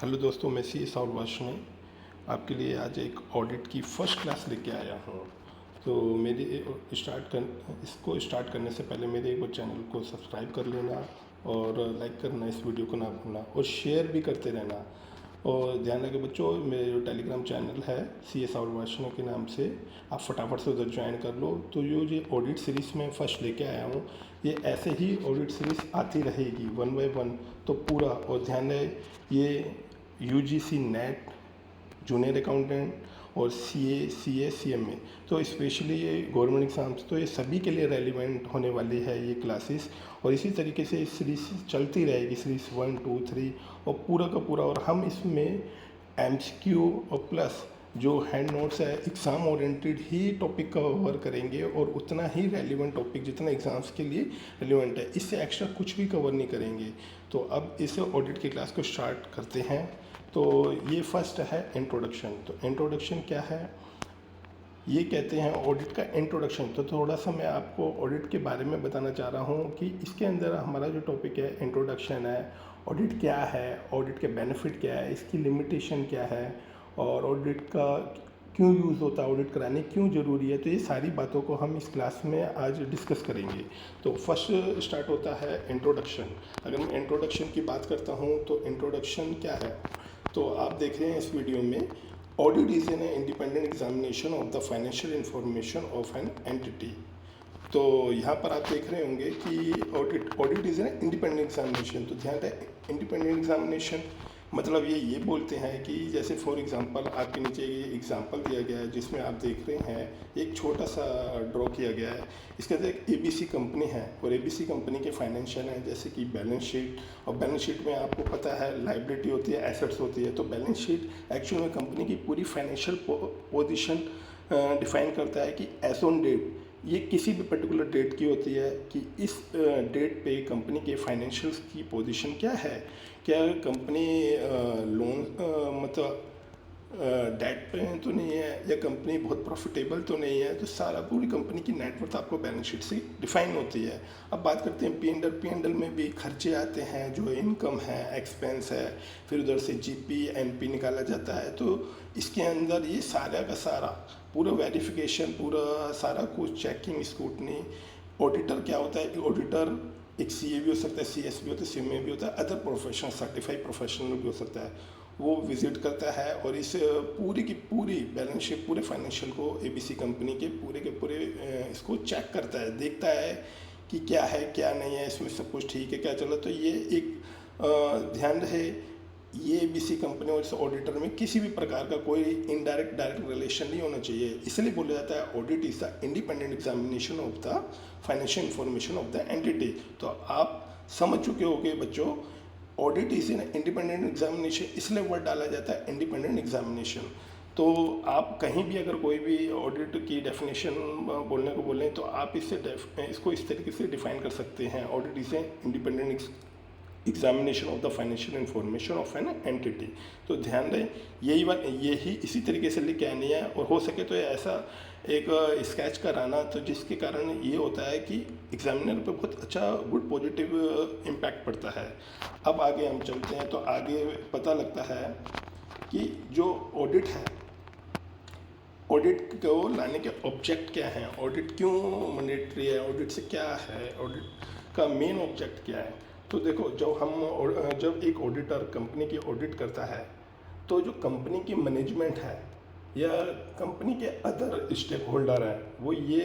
Hello दोस्तों, मैं C S ने आपके लिए आज एक ऑडिट की फ़र्स्ट क्लास लेके आया हूँ। तो मेरे इसको स्टार्ट करने से पहले मेरे एक बार चैनल को सब्सक्राइब कर लेना और लाइक करना, इस वीडियो को ना भूलना और शेयर भी करते रहना। और ध्यान रखें बच्चों, मेरे जो टेलीग्राम चैनल है सी एस के नाम से, आप फटाफट से उधर ज्वाइन कर लो। तो ये ऑडिट सीरीज़ में फ़र्स्ट लेके आया हूँ, ये ऐसे ही ऑडिट सीरीज़ आती रहेगी 1 बाय 1। तो पूरा, और ध्यान रहे ये यूजीसी नेट, जूनियर अकाउंटेंट और सीए, सीए, सीएमए, तो स्पेशली ये गवर्नमेंट एग्ज़ाम्स, तो ये सभी के लिए रेलिवेंट होने वाली है ये क्लासेस। और इसी तरीके से सीरीज चलती रहेगी, सीरीज 1, 2, 3 और पूरा का पूरा। और हम इसमें एमसीक्यू और प्लस जो हैंड नोट्स है एग्ज़ाम ओरिएंटेड ही टॉपिक कवर करेंगे, और उतना ही रेलिवेंट टॉपिक जितना एग्ज़ाम्स के लिए रेलिवेंट है, इससे एक्स्ट्रा कुछ भी कवर नहीं करेंगे। तो अब इस ऑडिट की क्लास को स्टार्ट करते हैं। तो ये फर्स्ट है इंट्रोडक्शन। तो इंट्रोडक्शन क्या है, ये कहते हैं ऑडिट का इंट्रोडक्शन। तो थोड़ा सा मैं आपको ऑडिट के बारे में बताना चाह रहा हूँ कि इसके अंदर हमारा जो टॉपिक है इंट्रोडक्शन है, ऑडिट क्या है, ऑडिट के बेनिफिट क्या है, इसकी लिमिटेशन क्या है, और ऑडिट का क्यों यूज़ होता है, ऑडिट कराने क्यों ज़रूरी है। तो ये सारी बातों को हम इस क्लास में आज डिस्कस करेंगे। तो फर्स्ट स्टार्ट होता है इंट्रोडक्शन। अगर मैं इंट्रोडक्शन की बात करता हूँ तो इंट्रोडक्शन क्या है, तो आप देख रहे हैं इस वीडियो में, audit is an independent examination of the financial information of an entity. तो यहाँ पर आप देख रहे होंगे कि audit is an independent examination. तो ध्यान रहे, इंडिपेंडेंट एग्जामिनेशन मतलब ये बोलते हैं कि जैसे फॉर एग्जांपल आपके नीचे ये एग्जांपल दिया गया है जिसमें आप देख रहे हैं एक छोटा सा ड्रॉ किया गया है। इसके अंदर एक एबीसी कंपनी है और एबीसी कंपनी के फाइनेंशियल हैं, जैसे कि बैलेंस शीट। और बैलेंस शीट में आपको पता है लाइबिलिटी होती है, एसेट्स होती है। तो बैलेंस शीट एक्चुअल में कंपनी की पूरी फाइनेंशियल पोजीशन डिफाइन करता है कि एज ऑन डेट, ये किसी भी पर्टिकुलर डेट की होती है कि इस डेट पे कंपनी के फाइनेंशियल्स की पोजीशन क्या है, क्या कंपनी लोन मतलब डेट पे तो नहीं है, या कंपनी बहुत प्रॉफिटेबल तो नहीं है। तो सारा पूरी कंपनी की नेटवर्थ आपको बैलेंस शीट से डिफाइन होती है। अब बात करते हैं पी एंडल में भी खर्चे आते हैं, जो इनकम है, एक्सपेंस है, फिर उधर से जीपी एनपी निकाला जाता है। तो इसके अंदर ये सारा का सारा पूरा वेरिफिकेशन, पूरा सारा कुछ चेकिंग, स्क्रूटनी। ऑडिटर क्या होता है, ऑडिटर एक सीए भी हो सकता है, सीएस भी होता है, सीएमए भी होता है, अदर प्रोफेशनल सर्टिफाइड प्रोफेशनल भी हो सकता है। वो विजिट करता है और इस पूरी की पूरी बैलेंस शीट, पूरे फाइनेंशियल को एबीसी कंपनी के पूरे इसको चेक करता है, देखता है कि क्या है क्या नहीं है, इसमें सब कुछ ठीक है क्या चला। तो ये एक ध्यान रहे, ये एबीसी कंपनी और इस ऑडिटर में किसी भी प्रकार का कोई इनडायरेक्ट डायरेक्ट रिलेशन नहीं होना चाहिए। इसलिए बोला जाता है audit is the independent examination of the financial information of the entity. तो आप समझ चुके होंगे बच्चों, audit is an independent examination, इसलिए वर्ड डाला जाता है इंडिपेंडेंट एग्जामिनेशन। तो आप कहीं भी अगर कोई भी ऑडिट की डेफिनेशन बोलने को बोलें तो आप इसको इस तरीके से डिफाइन कर सकते हैं, audit is an independent examination of the financial information of an entity. तो ध्यान दें, यही इसी तरीके से लिख के आनी है। और हो सके तो ऐसा एक स्केच कराना, तो जिसके कारण ये होता है कि एग्जामिनर पे बहुत अच्छा गुड पॉजिटिव इम्पैक्ट पड़ता है। अब आगे हम चलते हैं तो आगे पता लगता है कि जो ऑडिट है, ऑडिट को लाने के ऑब्जेक्ट क्या हैं, ऑडिट क्यों मैंडेटरी है, ऑडिट से क्या है, ऑडिट का मेन ऑब्जेक्ट क्या है। तो देखो, जब एक ऑडिटर कंपनी की ऑडिट करता है तो जो कंपनी की मैनेजमेंट है या कंपनी के अदर स्टेक होल्डर हैं, वो ये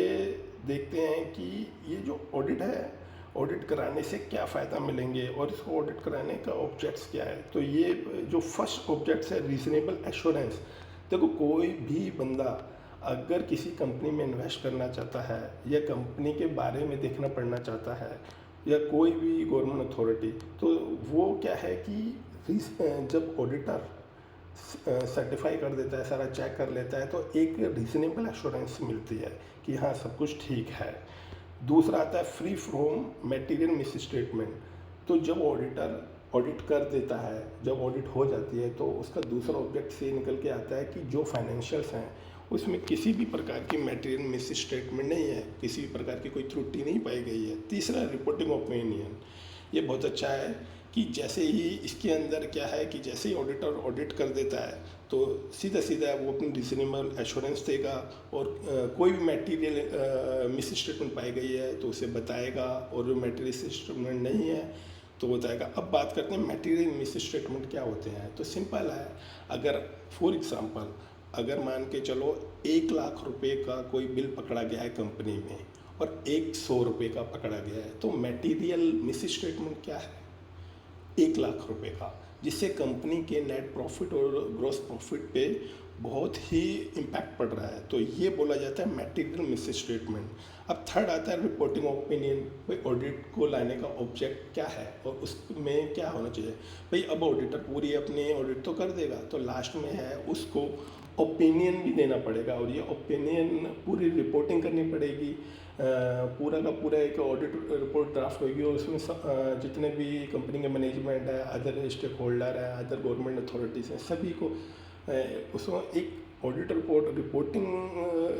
देखते हैं कि ये जो ऑडिट है, ऑडिट कराने से क्या फ़ायदा मिलेंगे और इसको ऑडिट कराने का ऑब्जेक्ट्स क्या है। तो ये जो फर्स्ट ऑब्जेक्ट्स है, रीजनेबल एश्योरेंस। देखो, कोई भी बंदा अगर किसी कंपनी में इन्वेस्ट करना चाहता है या कंपनी के बारे में देखना पढ़ना चाहता है, या कोई भी गवर्नमेंट अथॉरिटी, तो वो क्या है कि जब ऑडिटर सर्टिफाई कर देता है, सारा चेक कर लेता है, तो एक रीजनेबल एश्योरेंस मिलती है कि हाँ सब कुछ ठीक है। दूसरा आता है free from material miss statement. तो जब ऑडिटर ऑडिट कर देता है, जब ऑडिट हो जाती है, तो उसका दूसरा ऑब्जेक्ट से निकल के आता है कि जो फाइनेंशियल्स हैं उसमें किसी भी प्रकार की मटेरियल मिस स्टेटमेंट नहीं है, किसी भी प्रकार की कोई त्रुटि नहीं पाई गई है। तीसरा रिपोर्टिंग ओपिनियन, ये बहुत अच्छा है कि जैसे ही इसके अंदर क्या है कि जैसे ही ऑडिटर ऑडिट कर देता है तो सीधा सीधा वो अपनी रीजनेबल एश्योरेंस देगा और कोई भी मटेरियल मिस स्टेटमेंट पाई गई है तो उसे बताएगा, और जो मटेरियल स्टेटमेंट नहीं है तो बताएगा। अब बात करते हैं मटेरियल मिस स्टेटमेंट क्या होते हैं। तो सिंपल है, अगर फॉर एग्जांपल अगर मान के चलो 1 लाख रुपए का कोई बिल पकड़ा गया है कंपनी में और 100 रुपये का पकड़ा गया है, तो मटेरियल मिस स्टेटमेंट क्या है? 1 लाख रुपए का, जिससे कंपनी के नेट प्रॉफिट और ग्रॉस प्रॉफिट पे बहुत ही इम्पैक्ट पड़ रहा है। तो ये बोला जाता है मटेरियल मिस स्टेटमेंट। अब थर्ड आता है रिपोर्टिंग ओपिनियन। भाई ऑडिट को लाने का ऑब्जेक्ट क्या है और उसमें क्या होना चाहिए। भाई अब ऑडिटर पूरी अपनी ऑडिट तो कर देगा, तो लास्ट में है उसको ओपिनियन भी देना पड़ेगा, और ये ओपिनियन पूरी रिपोर्टिंग करनी पड़ेगी। पूरा का पूरा एक ऑडिट रिपोर्ट ड्राफ्ट होगी और उसमें जितने भी कंपनी के मैनेजमेंट है, अदर स्टेक होल्डर है, अदर गवर्नमेंट अथॉरिटीज़ हैं, सभी को उसमें एक ऑडिट रिपोर्टिंग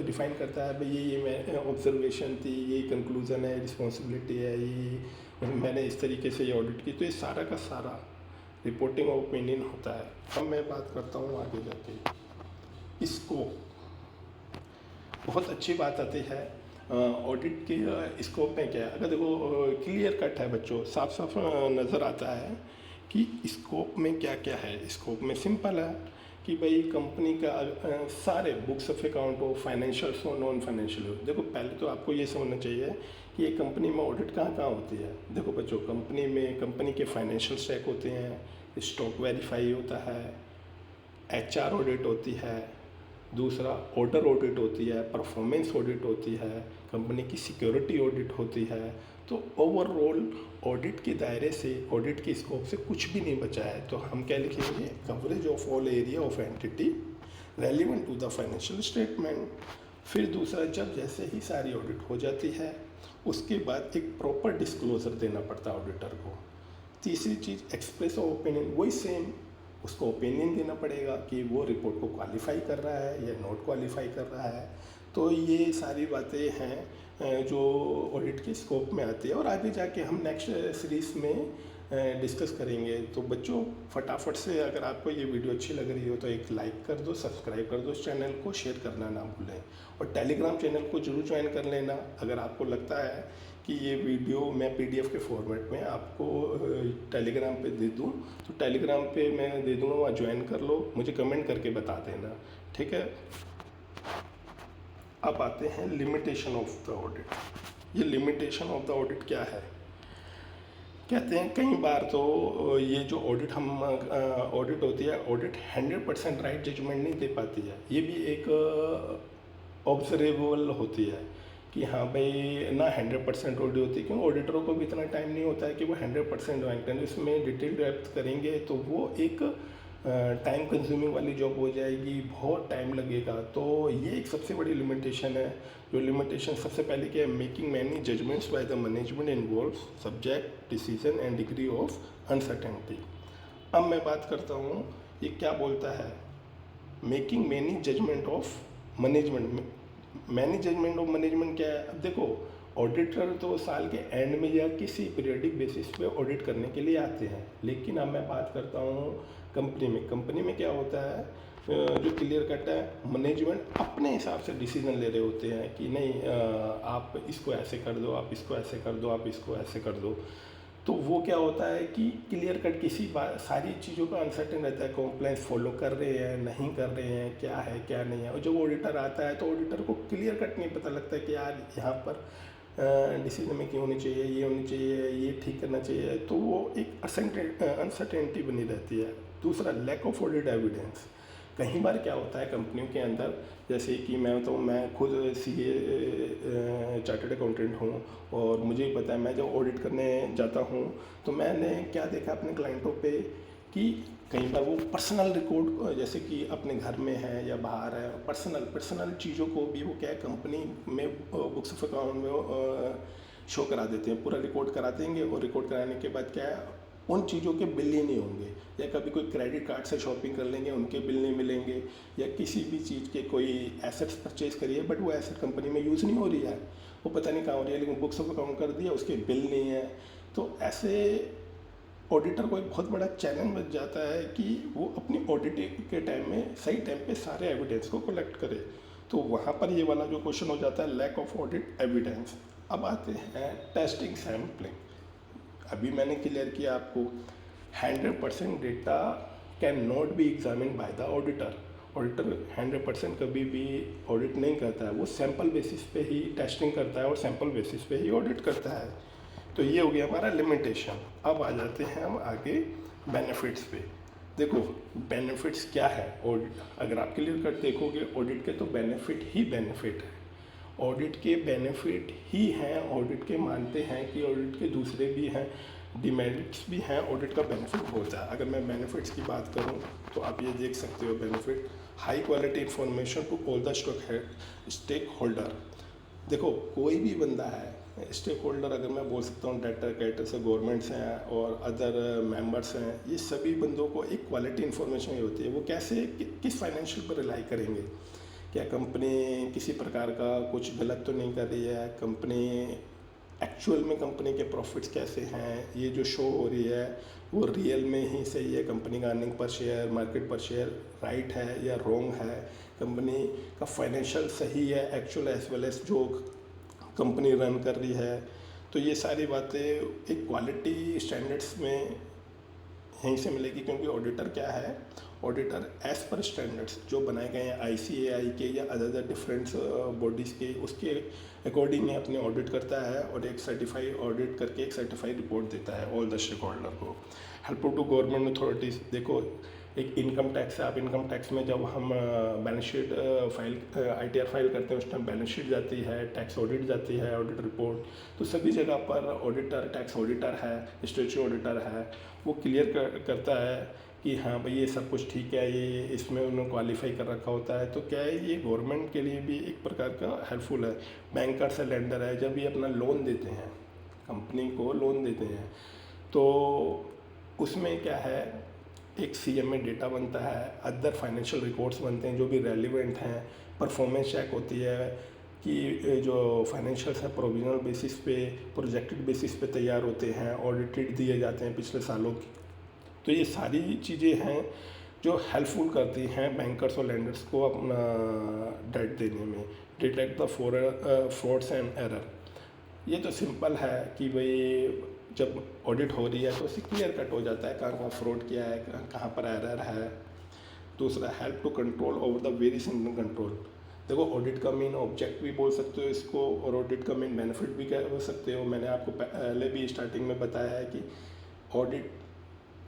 डिफाइन करता है। भाई ये ऑब्जर्वेशन थी, ये कंक्लूजन है, रिस्पॉन्सिबिलिटी है, ये मैंने इस तरीके से ये ऑडिट की। तो ये सारा का सारा रिपोर्टिंग ओपिनियन होता है। अब मैं बात करता हूँ आगे जाके इसको, बहुत अच्छी बात आती है ऑडिट के स्कोप में क्या है। अगर देखो क्लियर कट है बच्चों, साफ साफ नज़र आता है कि स्कोप में क्या क्या है। स्कोप में सिंपल है कि भाई कंपनी का सारे बुक्स ऑफ अकाउंट हो, फाइनेंशियल्स हो, नॉन फाइनेंशियल हो। देखो पहले तो आपको ये समझना चाहिए कि ये कंपनी में ऑडिट कहाँ कहाँ होती है। देखो बच्चों, कंपनी में कंपनी के फाइनेंशियल चेक होते हैं, स्टॉक वेरीफाई होता है, HR ऑडिट होती है, दूसरा ऑर्डर ऑडिट होती है, परफॉर्मेंस ऑडिट होती है, कंपनी की सिक्योरिटी ऑडिट होती है। तो ओवरऑल ऑडिट के दायरे से, ऑडिट के स्कोप से कुछ भी नहीं बचा है। तो हम क्या लिखेंगे? Coverage of all area of entity relevant to the financial statement. फिर दूसरा, जब जैसे ही सारी ऑडिट हो जाती है उसके बाद एक प्रॉपर डिस्क्लोजर देना पड़ता है ऑडिटर को। तीसरी चीज़ एक्सप्रेस ऑफ ओपिनियन, वही सेम उसको ओपिनियन देना पड़ेगा कि वो रिपोर्ट को क्वालिफाई कर रहा है या नॉट क्वालिफाई कर रहा है। तो ये सारी बातें हैं जो ऑडिट के स्कोप में आती है, और आगे जाके हम नेक्स्ट सीरीज़ में डिस्कस करेंगे। तो बच्चों फटाफट से अगर आपको ये वीडियो अच्छी लग रही हो तो एक लाइक कर दो, सब्सक्राइब कर दो इस चैनल को, शेयर करना ना भूलें, और टेलीग्राम चैनल को जरूर ज्वाइन कर लेना। अगर आपको लगता है कि ये वीडियो मैं PDF के फॉर्मेट में आपको टेलीग्राम पे दे दूँ तो टेलीग्राम पे मैं दे दूँगा, वहाँ ज्वाइन कर लो, मुझे कमेंट करके बता देना, ठीक है। अब आते हैं लिमिटेशन ऑफ द ऑडिट। ये लिमिटेशन ऑफ द ऑडिट क्या है? कहते हैं कई बार तो ये जो ऑडिट हम ऑडिट होती है, ऑडिट 100% राइट जजमेंट नहीं दे पाती है। ये भी एक ऑब्जर्वेबल होती है कि हाँ भाई ना 100% ऑडिट होती है, क्योंकि ऑडिटरों को भी इतना टाइम नहीं होता है कि वो 100% ज्वाइन करें। इसमें डिटेल डेप्थ करेंगे तो वो एक टाइम कंज्यूमिंग वाली जॉब हो जाएगी, बहुत टाइम लगेगा। तो ये एक सबसे बड़ी लिमिटेशन है। जो लिमिटेशन सबसे पहले क्या है? Making many judgements by the management involve subject decision and degree of uncertainty. अब मैं बात करता हूँ ये क्या बोलता है, making many judgement of management. Many judgement of management क्या है? अब देखो ऑडिटर तो साल के एंड में या किसी पीरियडिक बेसिस पे ऑडिट करने के लिए आते हैं, लेकिन अब मैं बात करता हूँ कंपनी में। कंपनी में क्या होता है, जो क्लियर कट है, मैनेजमेंट अपने हिसाब से डिसीजन ले रहे होते हैं कि नहीं आप इसको ऐसे कर दो, आप इसको ऐसे कर दो, आप इसको ऐसे कर दो। तो वो क्या होता है कि क्लियर कट किसी बात, सारी चीज़ों का अनसर्टेन रहता है, कॉम्प्लाइंस फॉलो कर रहे हैं नहीं कर रहे हैं, क्या है क्या नहीं है। और जब ऑडिटर आता है तो ऑडिटर को क्लियर कट नहीं पता लगता कि यार यहाँ पर डिसीजन मेकिंग होनी चाहिए, ये होनी चाहिए, ये ठीक करना चाहिए। तो वो एक अनसर्टेनिटी बनी रहती है। दूसरा, लैक ऑफ ऑडिट एविडेंस। कई बार क्या होता है कंपनियों के अंदर, जैसे कि मैं तो मैं खुद CA चार्टर्ड अकाउंटेंट हूँ, और मुझे ही पता है मैं जब ऑडिट करने जाता हूँ तो मैंने क्या देखा अपने क्लाइंटों पे कि कई बार वो पर्सनल रिकॉर्ड, जैसे कि अपने घर में है या बाहर है, पर्सनल चीज़ों को भी वो क्या है कंपनी में बुक्स ऑफ अकाउंट में शो करा देते हैं, पूरा रिकॉर्ड करा देंगे। और रिकॉर्ड कराने के बाद क्या है, उन चीज़ों के बिल ही नहीं होंगे, या कभी कोई क्रेडिट कार्ड से शॉपिंग कर लेंगे उनके बिल नहीं मिलेंगे, या किसी भी चीज़ के कोई एसेट्स परचेज करिए बट वो एसेट कंपनी में यूज़ नहीं हो रही है, वो पता नहीं कहाँ हो रही है, लेकिन बुक्स ऑफ अकाउंट कर दिया उसके बिल नहीं है। तो ऐसे ऑडिटर को एक बहुत बड़ा चैलेंज बन जाता है कि वो अपनी ऑडिटिंग के टाइम में सही टाइम पे सारे एविडेंस को कलेक्ट करे। तो वहाँ पर ये वाला जो क्वेश्चन हो जाता है, लैक ऑफ ऑडिट एविडेंस। अब आते हैं टेस्टिंग सैम्पलिंग। अभी मैंने क्लियर किया आपको, 100% data can not be examine by the auditor. Auditor 100% कभी भी ऑडिट नहीं करता है, वो सैंपल बेसिस पे ही टेस्टिंग करता है और सैंपल बेसिस पे ही ऑडिट करता है। तो ये हो गया हमारा लिमिटेशन। अब आ जाते हैं हम आगे बेनिफिट्स पे। देखो बेनिफिट्स क्या है ऑडिट, अगर आप क्लियर कर देखोगे ऑडिट के तो बेनिफिट ही बेनिफिट है। ऑडिट के बेनिफिट ही हैं, ऑडिट के मानते हैं कि ऑडिट के दूसरे भी हैं, डिमेरिट्स भी हैं, ऑडिट का बेनिफिट होता है। अगर मैं बेनिफिट्स की बात करूं तो आप ये देख सकते हो benefit, high quality information to all the stakeholder. देखो कोई भी बंदा है स्टेक होल्डर, अगर मैं बोल सकता हूँ डाटा कैटर्स से, गवर्नमेंट्स हैं और अदर मेंबर्स हैं, ये सभी बंदों को एक क्वालिटी इन्फॉर्मेशन ही होती है। वो कैसे किस फाइनेंशियल पर रिलाई करेंगे, क्या कंपनी किसी प्रकार का कुछ गलत तो नहीं कर रही है, कंपनी एक्चुअल में कंपनी के प्रॉफिट्स कैसे हैं, ये जो शो हो रही है वो रियल में ही सही है, कंपनी का अर्निंग पर शेयर, मार्केट पर शेयर राइट है या रॉन्ग है, कंपनी का फाइनेंशियल सही है एक्चुअल एज वेल एज जो कंपनी रन कर रही है। तो ये सारी बातें एक क्वालिटी स्टैंडर्ड्स में यहीं से मिलेगी, क्योंकि ऑडिटर क्या है, ऑडिटर एज पर स्टैंडर्ड्स जो बनाए गए हैं ICAI के या अदर डिफरेंट बॉडीज़ के, उसके अकॉर्डिंग अपने ऑडिट करता है और एक सर्टिफाइड ऑडिट करके एक सर्टिफाइड रिपोर्ट देता है ऑल द स्टेक होल्डर को। Helpful to government authorities. देखो एक इनकम टैक्स है, आप इनकम टैक्स में जब हम balance sheet file ITR file करते हैं उस टाइम बैलेंस शीट जाती है, टैक्स ऑडिट जाती है, ऑडिट रिपोर्ट, तो सभी जगह पर ऑडिटर, टैक्स ऑडिटर है, स्टैट्यूटरी ऑडिटर है, वो क्लियर करता है कि हाँ भाई ये सब कुछ ठीक है, ये इसमें उन्होंने क्वालिफाई कर रखा होता है। तो क्या है, ये गवर्नमेंट के लिए भी एक प्रकार का हेल्पफुल है। बैंकर्स है, लेंडर है, जब ये अपना लोन देते हैं, कंपनी को लोन देते हैं, तो उसमें क्या है, एक CMA डेटा बनता है, अदर फाइनेंशियल रिकॉर्ड्स बनते हैं जो भी रेलिवेंट हैं, परफॉर्मेंस चेक होती है कि जो फाइनेंशियल्स है प्रोविजनल बेसिस पे, प्रोजेक्टेड बेसिस पे तैयार होते हैं, ऑडिटेड दिए जाते हैं पिछले सालों की। तो ये सारी चीज़ें हैं जो हेल्पफुल करती हैं बैंकर्स और लेंडर्स को अपना डेट देने में। Detect the frauds and error, ये तो सिंपल है कि भाई जब ऑडिट हो रही है तो उससे क्लियर कट हो जाता है कहाँ कहाँ फ्रॉड किया है, कहाँ पर एरर है। दूसरा, help to control over the various internal control. देखो ऑडिट का मेन ऑब्जेक्ट भी बोल सकते हो इसको और ऑडिट का मेन बेनिफिट भी कह सकते हो। मैंने आपको पहले भी स्टार्टिंग में बताया है कि ऑडिट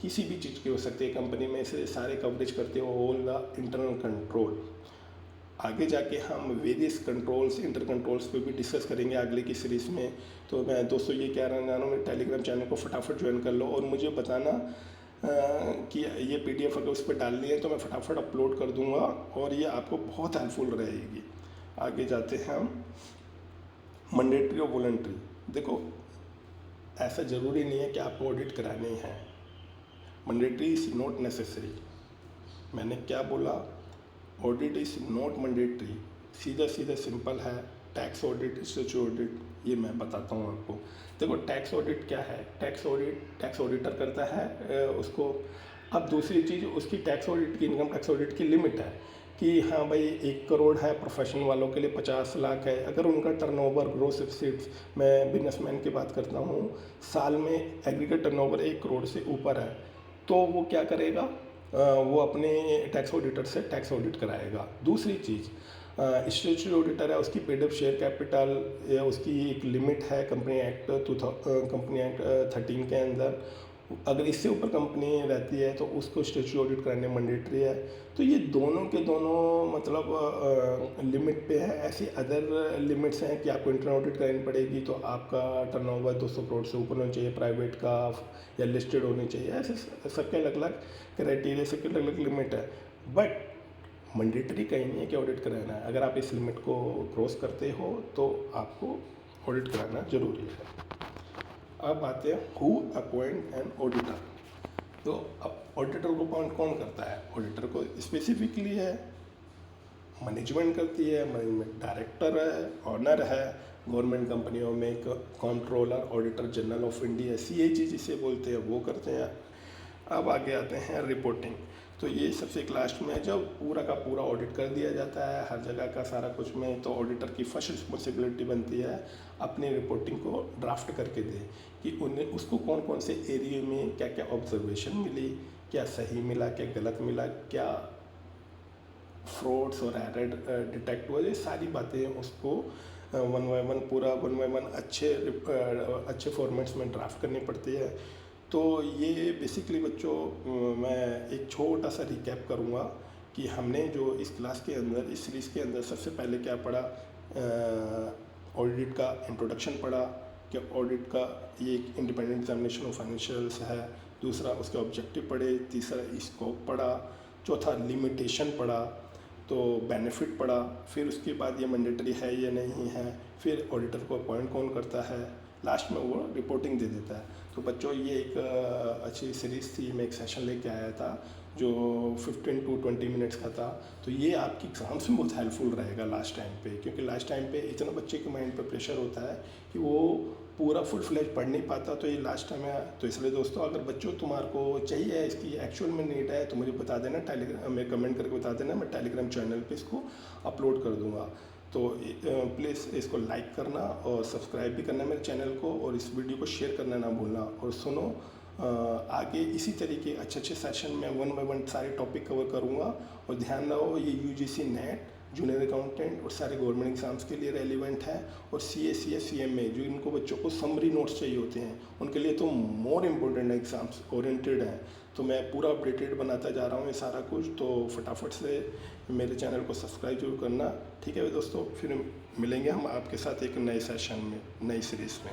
किसी भी चीज़ की हो सकती है, कंपनी में से सारे कवरेज करते हो ऑल द इंटरनल कंट्रोल। आगे जाके हम वेरियस कंट्रोल्स, इंटर कंट्रोल्स पे भी डिस्कस करेंगे अगले की सीरीज़ में। तो मैं दोस्तों ये कह रहा हूँ, मेरे टेलीग्राम चैनल को फटाफट ज्वाइन कर लो और मुझे बताना कि ये PDF अगर उस पर डालनी है तो मैं फटाफट अपलोड कर दूंगा और ये आपको बहुत हेल्पफुल रहेगी। आगे जाते हैं हम, मैंडेटरी और वॉलंटरी। देखो ऐसा ज़रूरी नहीं है कि आपको ऑडिट करानी है, मैंडेटरी इज़ नॉट नेसेसरी। मैंने क्या बोला, ऑडिट इज़ नॉट मैंडेटरी, सीधा सीधा सिंपल है। टैक्स ऑडिट, स्टैट्यूटरी ऑडिट, ये मैं बताता हूँ आपको। देखो टैक्स ऑडिट क्या है, टैक्स ऑडिटर करता है उसको। अब दूसरी चीज़, उसकी टैक्स ऑडिट की, इनकम टैक्स ऑडिट की लिमिट है कि हाँ भाई 1 करोड़ है, प्रोफेशनल वालों के लिए 50 लाख है। अगर उनका टर्नओवर, ग्रॉस रिसीट्स, मैं बिजनेसमैन की बात करता हूँ, साल में एग्रीगेट टर्नओवर 1 करोड़ से ऊपर है, तो वो क्या करेगा, वो अपने टैक्स ऑडिटर से टैक्स ऑडिट कराएगा। दूसरी चीज़, स्टैट्यूटरी ऑडिटर है, उसकी पेड अप शेयर कैपिटल या उसकी एक लिमिट है कंपनी एक्ट 13 के अंदर। अगर इससे ऊपर कंपनी रहती है तो उसको स्टैट्यूटरी ऑडिट कराने मैंडेटरी है। तो ये दोनों के दोनों मतलब लिमिट पे है। ऐसी अदर लिमिट्स हैं कि आपको इंटरनल ऑडिट करानी पड़ेगी तो आपका टर्नओवर 200 करोड़ से ऊपर होना चाहिए, प्राइवेट का या लिस्टेड होनी चाहिए। ऐसे सबके अलग अलग क्राइटेरिया, सबके अलग अलग लिमिट है। बट मैंडेटरी कहीं नहीं है कि ऑडिट कराना है। अगर आप इस लिमिट को क्रॉस करते हो तो आपको ऑडिट कराना ज़रूरी है। अब आते हैं हु अपॉइंट एन ऑडिटर। तो अब ऑडिटर को अपॉइंट कौन करता है, ऑडिटर को स्पेसिफिकली है मैनेजमेंट करती है, मैनेजमेंट डायरेक्टर है, ऑनर है, गवर्नमेंट कंपनियों में controller auditor general of India CAG जिसे बोलते हैं वो करते हैं। अब आगे आते हैं रिपोर्टिंग। तो ये सबसे लास्ट में जब पूरा का पूरा ऑडिट कर दिया जाता है हर जगह का सारा कुछ में, तो ऑडिटर की फर्स्ट रिस्पॉन्सिबिलिटी बनती है अपनी रिपोर्टिंग को ड्राफ्ट करके दे कि उन्हें उसको कौन कौन से एरिया में क्या क्या ऑब्जर्वेशन मिली, क्या सही मिला, क्या गलत मिला, क्या फ्रॉड्स और एरर डिटेक्ट हुए, ये सारी बातें उसको वन बाय वन अच्छे फॉर्मेट्स में ड्राफ्ट करनी पड़ती है। तो ये बेसिकली बच्चों मैं एक छोटा सा रिकैप करूँगा कि हमने जो इस क्लास के अंदर इस सीरीज़ के अंदर सबसे पहले क्या पढ़ा, ऑडिट का इंट्रोडक्शन पढ़ा कि ऑडिट का ये एक इंडिपेंडेंट एग्जामिनेशन ऑफ फाइनेंशियल्स है, दूसरा उसके ऑब्जेक्टिव पढ़े, तीसरा स्कोप पढ़ा, चौथा लिमिटेशन पढ़ा, तो बेनिफिट पढ़ा, फिर उसके बाद ये मैंडेटरी है या नहीं है, फिर ऑडिटर को अपॉइंट कौन करता है, लास्ट में वो रिपोर्टिंग दे देता है। तो बच्चों ये एक अच्छी सीरीज़ थी, मैं एक सेशन लेके आया था जो 15 to 20 मिनट्स का था। तो ये आपकी एग्ज़ाम्स में बहुत हेल्पफुल रहेगा लास्ट टाइम पे, क्योंकि लास्ट टाइम पे इतना बच्चे के माइंड पे प्रेशर होता है कि वो पूरा फुल फ्लेज पढ़ नहीं पाता। तो ये लास्ट टाइम है, तो इसलिए दोस्तों अगर बच्चों तुम्हारे को चाहिए इसकी एक्चुअल में नीड है तो मुझे बता देना, टेलीग्राम में कमेंट करके बता देना, मैं टेलीग्राम चैनल पे इसको अपलोड कर दूँगा। तो प्लीज़ इसको लाइक करना और सब्सक्राइब भी करना मेरे चैनल को, और इस वीडियो को शेयर करना ना भूलना। और सुनो आगे इसी तरीके अच्छे सेशन में वन बाय वन सारे टॉपिक कवर करूँगा। और ध्यान रहो ये UGC नेट जूनियर अकाउंटेंट और सारे गवर्नमेंट एग्जाम्स के लिए रेलिवेंट है, और CA CMA जो इनको बच्चों को समरी नोट्स चाहिए होते हैं उनके लिए तो मोर इम्पोर्टेंट एग्जाम्स ओरिएंटेड हैं। तो मैं पूरा अपडेटेड बनाता जा रहा हूँ ये सारा कुछ, तो फटाफट से मेरे चैनल को सब्सक्राइब जरूर करना। ठीक है दोस्तों, फिर मिलेंगे हम आपके साथ एक नए सेशन में, नई सीरीज़ में।